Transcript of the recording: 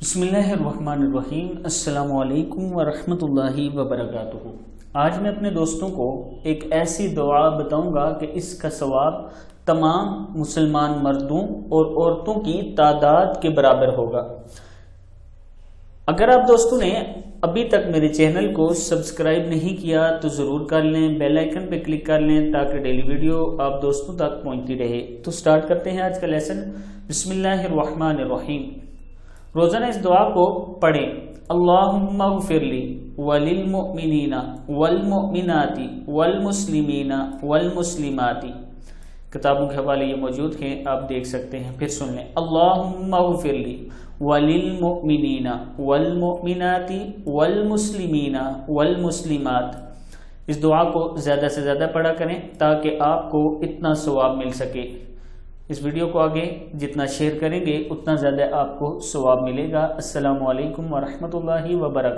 बिस्मिल्लाहिर्रहमानिर्रहीम। अस्सलामु अलैकुम वरहमतुल्लाहि वबरकातुहू। आज मैं अपने दोस्तों को एक ऐसी दुआ बताऊंगा कि इसका सवाब तमाम मुसलमान मर्दों और औरतों की तादाद के बराबर होगा। अगर आप दोस्तों ने अभी तक मेरे चैनल को सब्सक्राइब नहीं किया तो ज़रूर कर लें, बेल आइकन पे क्लिक कर लें ताकि डेली वीडियो आप दोस्तों तक पहुंचती रहे। तो स्टार्ट करते हैं आज का लेसन। बिस्मिल्लाहिर्रहमानिर्रहीम। रोजाना इस दुआ को पढ़ें। अल्लाहुम्मा ग़फ़िरली वलिल मुअमिनीना वल मुअमिनाति वल मुस्लिमीना वल मुस्लिमाति। किताबों के हवाले ये मौजूद हैं, आप देख सकते हैं। फिर सुन लें। अल्लाहुम्मा ग़फ़िरली वलिल मुअमिनीना वल मुअमिनाति वल मुस्लिमीना वल मुस्लिमात। इस दुआ को ज़्यादा से ज़्यादा पढ़ा करें ताकि आपको इतना सवाब मिल सके। इस वीडियो को आगे जितना शेयर करेंगे उतना ज़्यादा आपको सवाब मिलेगा। अस्सलामु अलैकुम वरहमतुल्लाहि वबरकातुहू।